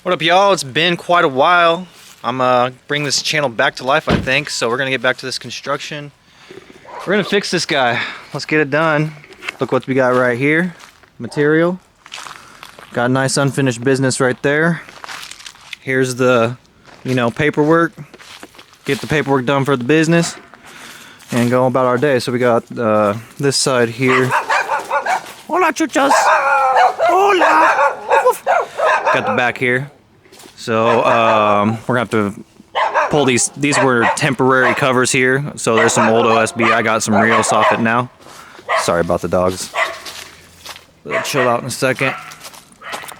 What up, y'all? It's been quite a while. I'm bringing this channel back to life, I think. So we're gonna get back to this construction. We're gonna fix this guy. Let's get it done. Look what we got right here. Material. Got a nice unfinished business right there. Here's the, paperwork. Get the paperwork done for the business and go about our day. So we got this side here. Hola, chuchas. Hola. Got the back here. So we're gonna have to pull these. These were temporary covers here. So there's some old OSB. I got some real soffit now. Sorry about the dogs. They'll chill out in a second.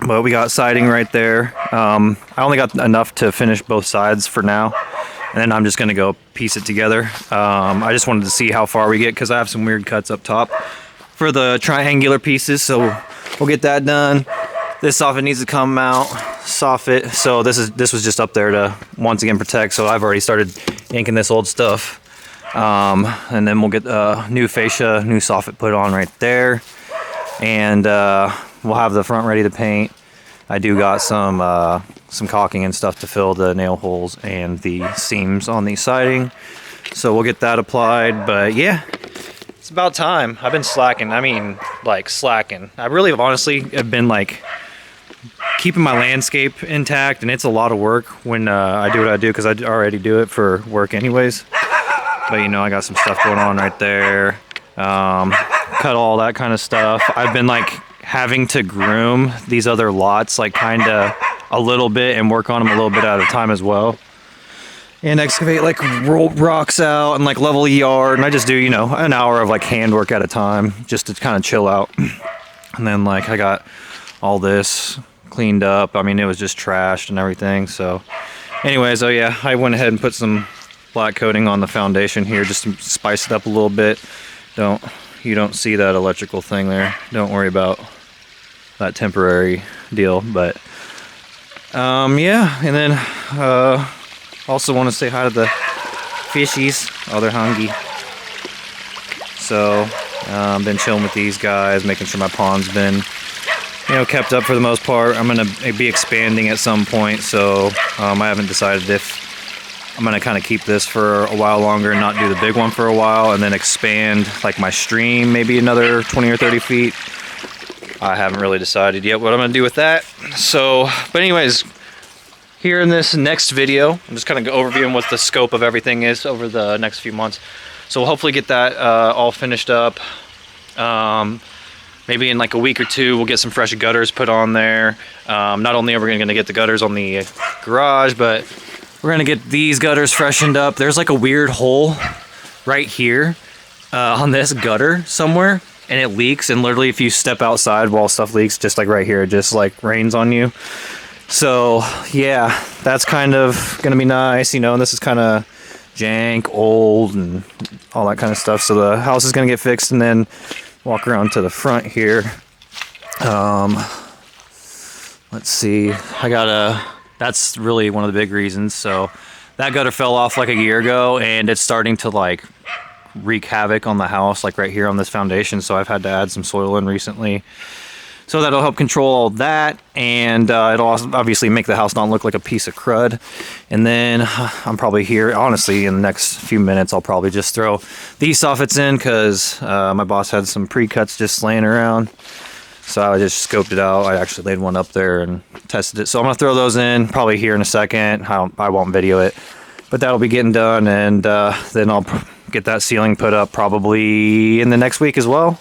But we got siding right there. I only got enough to finish both sides for now. And then I'm just gonna go piece it together. I just wanted to see how far we get because I have some weird cuts up top for the triangular pieces. So we'll get that done. This soffit needs to come out, soffit. So this was just up there to once again protect. So I've already started inking this old stuff. And then we'll get new fascia, new soffit put on right there. And we'll have the front ready to paint. I do got some caulking and stuff to fill the nail holes and the seams on the siding. So we'll get that applied, but yeah, it's about time. I've been slacking. I mean, like slacking. I really honestly have been like keeping my landscape intact, and it's a lot of work when I do what I do because I already do it for work anyways. But I got some stuff going on right there. Cut all that kind of stuff. I've been like having to groom these other lots like kind of a little bit and work on them a little bit at a time as well. And excavate, like roll rocks out and like level the yard. And I just do, an hour of like handwork at a time just to kind of chill out. And then like I got all this cleaned up. I mean, it was just trashed and everything. So anyways, oh yeah, I went ahead and put some black coating on the foundation here just to spice it up a little bit. You don't see that electrical thing there. Don't worry about that temporary deal. But yeah, and then also want to say hi to the fishies. Oh, they're hungry. So been chilling with these guys, making sure my pond's been kept up for the most part. I'm gonna be expanding at some point, so I haven't decided if I'm gonna kind of keep this for a while longer and not do the big one for a while, and then expand like my stream maybe another 20 or 30 feet. I haven't really decided yet what I'm gonna do with that. So, but anyways, here in this next video, I'm just kind of overviewing what the scope of everything is over the next few months. So we'll hopefully get that all finished up. Maybe in like a week or two, we'll get some fresh gutters put on there. Not only are we gonna get the gutters on the garage, but we're gonna get these gutters freshened up. There's like a weird hole right here on this gutter somewhere, and it leaks. And literally, if you step outside while stuff leaks, just like right here, it just like rains on you. So yeah, that's kind of gonna be nice, and this is kind of jank, old, and all that kind of stuff. So the house is gonna get fixed, and then walk around to the front here. Let's see. That's really one of the big reasons. So that gutter fell off like a year ago, and it's starting to like wreak havoc on the house, like right here on this foundation. So I've had to add some soil in recently. So that'll help control all that, and it'll also obviously make the house not look like a piece of crud. And then I'm probably here, honestly, in the next few minutes, I'll probably just throw these soffits in because my boss had some pre-cuts just laying around. So I just scoped it out. I actually laid one up there and tested it. So I'm gonna throw those in probably here in a second. I won't video it, but that'll be getting done, and then I'll get that ceiling put up probably in the next week as well.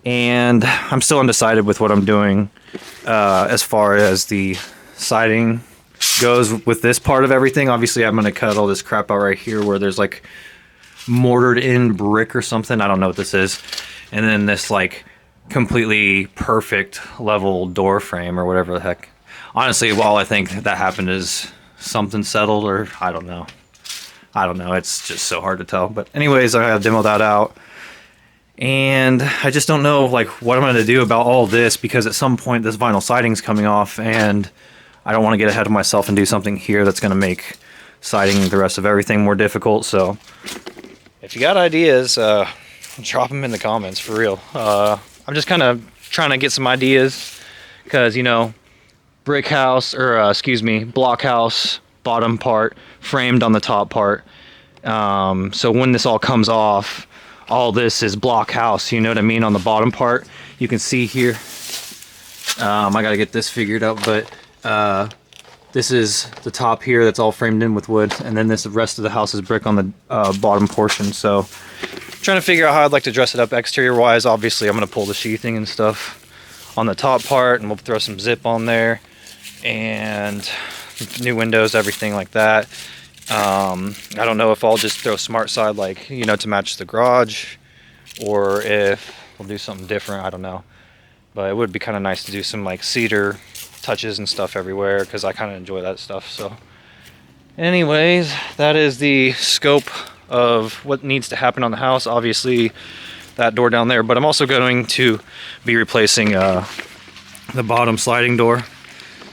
And I'm still undecided with what I'm doing as far as the siding goes with this part of everything. Obviously, I'm gonna cut all this crap out right here where there's like mortared in brick or something. I don't know what this is. And then this like completely perfect level door frame or whatever the heck. Honestly, all I think that happened is something settled, or I don't know. It's just so hard to tell. But anyways, I gotta demo that out. And I just don't know like what I'm going to do about all this, because at some point this vinyl siding's coming off, and I don't want to get ahead of myself and do something here that's going to make siding the rest of everything more difficult. So if you got ideas, drop them in the comments for real. I'm just kind of trying to get some ideas because, brick house, or excuse me, block house bottom part framed on the top part. So when this all comes off, all this is block house, you know what I mean, on the bottom part. You can see here, I gotta get this figured out, but this is the top here that's all framed in with wood, and then this the rest of the house is brick on the bottom portion. So trying to figure out how I'd like to dress it up exterior wise. Obviously I'm gonna pull the sheathing and stuff on the top part, and we'll throw some zip on there and new windows, everything like that. I don't know if I'll just throw smart side, like, you know, to match the garage, or if we'll do something different. I don't know, but it would be kind of nice to do some like cedar touches and stuff everywhere, because I kind of enjoy that stuff. So anyways, that is the scope of what needs to happen on the house. Obviously that door down there, but I'm also going to be replacing the bottom sliding door.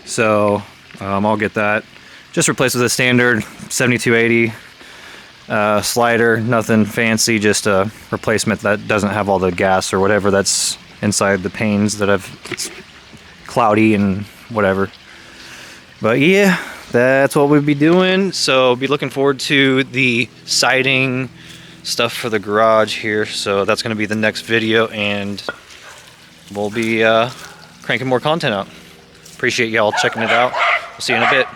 So I'll get that just replaced with a standard 7280 slider. Nothing fancy, just a replacement that doesn't have all the gas or whatever that's inside the panes that it's cloudy and whatever. But yeah, that's what we'll be doing. So be looking forward to the siding stuff for the garage here. So that's going to be the next video, and we'll be cranking more content out. Appreciate y'all checking it out. We'll see you in a bit.